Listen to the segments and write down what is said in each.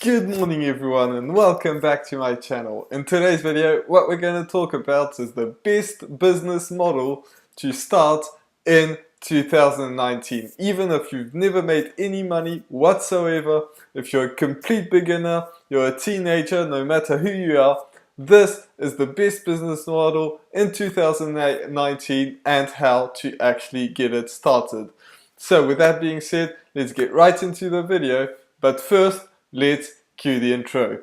Good morning everyone and welcome back to my channel. In today's video, what we're going to talk about is the best business model to start in 2019. Even if you've never made any money whatsoever, if you're a complete beginner, you're a teenager, no matter who you are, this is the best business model in 2019 and how to actually get it started. So with that being said, let's get right into the video. But first, let's cue the intro.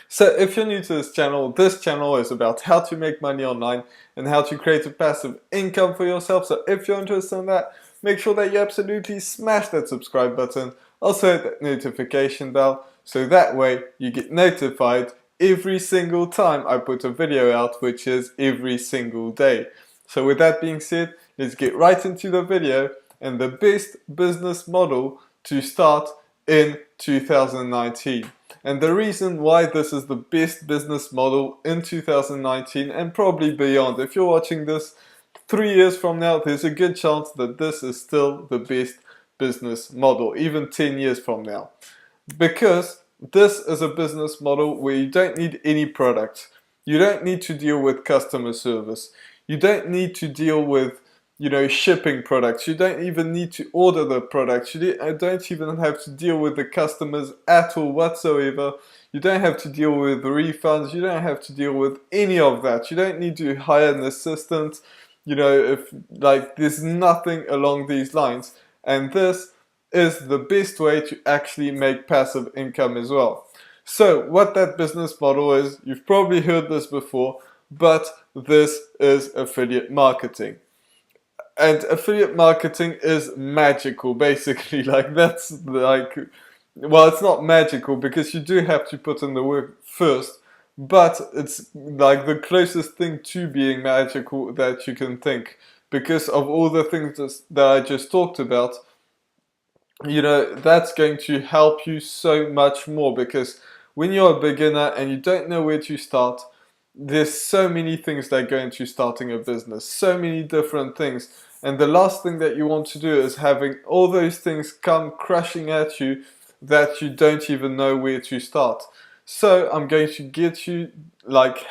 So if you're new to this channel is about how to make money online and how to create a passive income for yourself. So if you're interested in that, make sure that you absolutely smash that subscribe button. Also hit that notification bell so that way you get notified every single time I put a video out, which is every single day. So with that being said, let's get right into the video and the best business model to start in 2019. And the reason why this is the best business model in 2019 and probably beyond, if you're watching this 3 years from now, there's a good chance that this is still the best business model, even 10 years from now. Because this is a business model where you don't need any products. You don't need to deal with customer service. You don't need to deal with, shipping products. You don't even need to order the products. You don't even have to deal with the customers at all whatsoever. You don't have to deal with refunds. You don't have to deal with any of that. You don't need to hire an assistant. There's nothing along these lines. And this is the best way to actually make passive income as well. So what that business model is, you've probably heard this before, but this is affiliate marketing. And affiliate marketing is magical, basically. It's not magical because you do have to put in the work first, but it's like the closest thing to being magical that you can think because of all the things that I just talked about. That's going to help you so much more because when you're a beginner and you don't know where to start, there's so many things that go into starting a business, so many different things. And the last thing that you want to do is having all those things come crashing at you that you don't even know where to start. So I'm going to get you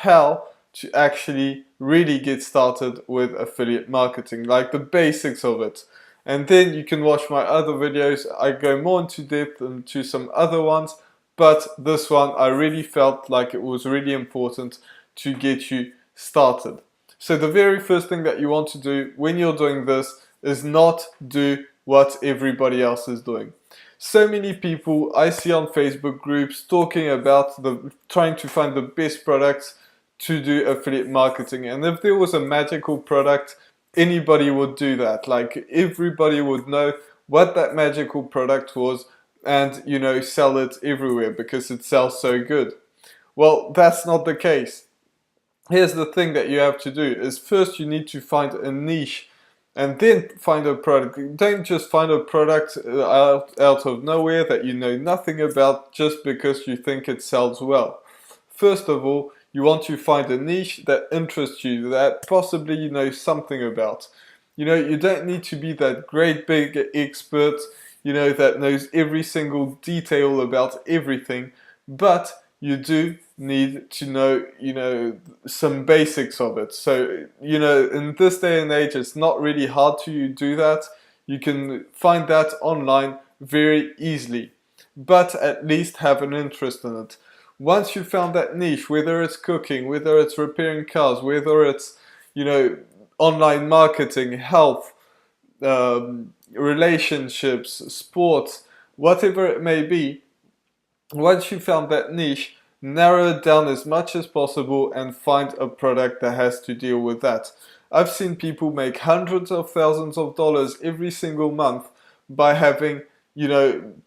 how to actually really get started with affiliate marketing, like the basics of it. And then you can watch my other videos. I go more into depth into some other ones, but this one I really felt like it was really important to get you started. So the very first thing that you want to do when you're doing this is not do what everybody else is doing. So many people I see on Facebook groups talking about trying to find the best products to do affiliate marketing. And if there was a magical product, anybody would do that. Like everybody would know what that magical product was and sell it everywhere because it sells so good. Well, that's not the case. Here's the thing that you have to do is first you need to find a niche and then find a product. Don't just find a product out of nowhere that you know nothing about just because you think it sells well. First of all, you want to find a niche that interests you, that possibly you know something about. You don't need to be that great big expert, that knows every single detail about everything, but you do need to know, some basics of it. So, in this day and age, it's not really hard to do that. You can find that online very easily, but at least have an interest in it. Once you've found that niche, whether it's cooking, whether it's repairing cars, whether it's, online marketing, health, relationships, sports, whatever it may be, once you found that niche, narrow it down as much as possible and find a product that has to deal with that. I've seen people make hundreds of thousands of dollars every single month by having,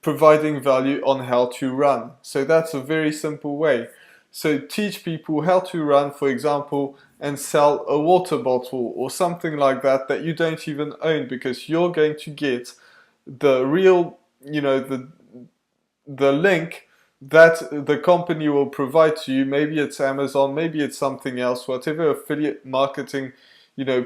providing value on how to run. So that's a very simple way. So teach people how to run, for example, and sell a water bottle or something like that you don't even own because you're going to get the real, the link that the company will provide to you. Maybe it's Amazon, maybe it's something else, whatever affiliate marketing,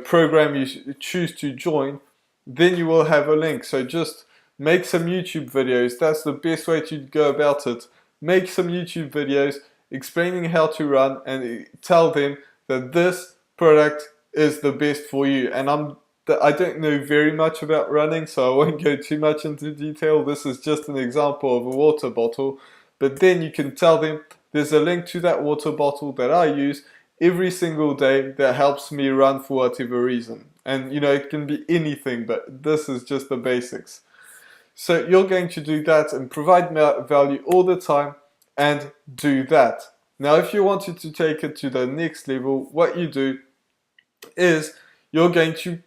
program you choose to join, then you will have a link. So just make some YouTube videos. That's the best way to go about it. Make some YouTube videos explaining how to run and tell them that this product is the best for you. And I don't know very much about running, so I won't go too much into detail. This is just an example of a water bottle. But then you can tell them there's a link to that water bottle that I use every single day that helps me run for whatever reason. And you know, it can be anything, but this is just the basics. So you're going to do that and provide value all the time and do that. Now, if you wanted to take it to the next level, what you do is you're going to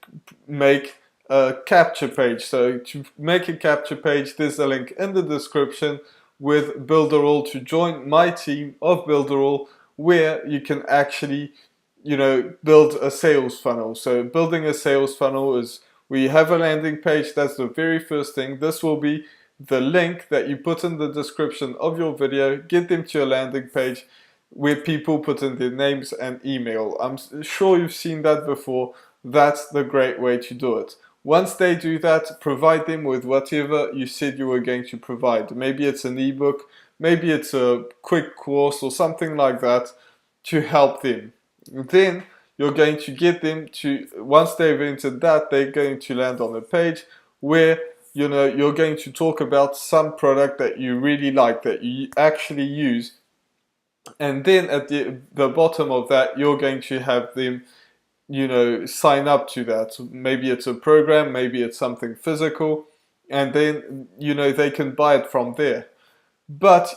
make a capture page. So to make a capture page, there's a link in the description with Builderall to join my team of Builderall, where you can actually, you know, build a sales funnel. So building a sales funnel is we have a landing page. That's the very first thing. This will be the link that you put in the description of your video. Get them to a landing page where people put in their names and email. I'm sure you've seen that before. That's the great way to do it. Once they do that, provide them with whatever you said you were going to provide. Maybe it's an ebook, maybe it's a quick course or something like that to help them. Then you're going to get them to, once they've entered that, they're going to land on a page where you're going to talk about some product that you really like, that you actually use. And then at the bottom of that, you're going to have them, sign up to that. Maybe it's a program, maybe it's something physical, and then, they can buy it from there. But,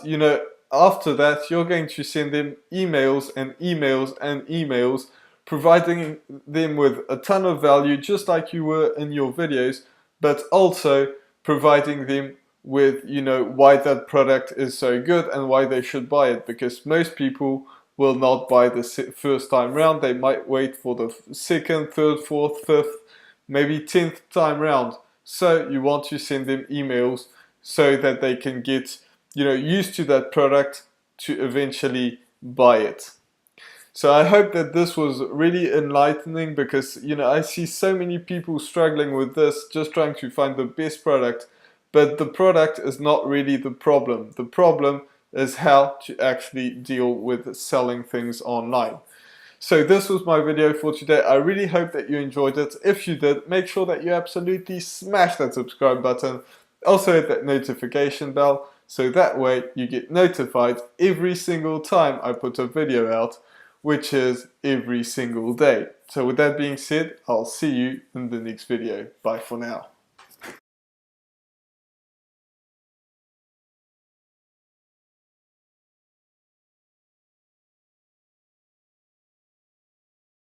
after that, you're going to send them emails and emails and emails, providing them with a ton of value, just like you were in your videos, but also providing them with, why that product is so good and why they should buy it, because most people will not buy the first time round. They might wait for the second, third, fourth, fifth, maybe 10th time round. So you want to send them emails so that they can get, used to that product to eventually buy it. So I hope that this was really enlightening, because, I see so many people struggling with this, just trying to find the best product. But the product is not really the problem. The problem is how to actually deal with selling things online. So this was my video for today. I really hope that you enjoyed it. If you did, make sure that you absolutely smash that subscribe button. Also hit that notification bell, so that way you get notified every single time I put a video out, which is every single day. So with that being said, I'll see you in the next video. Bye for now.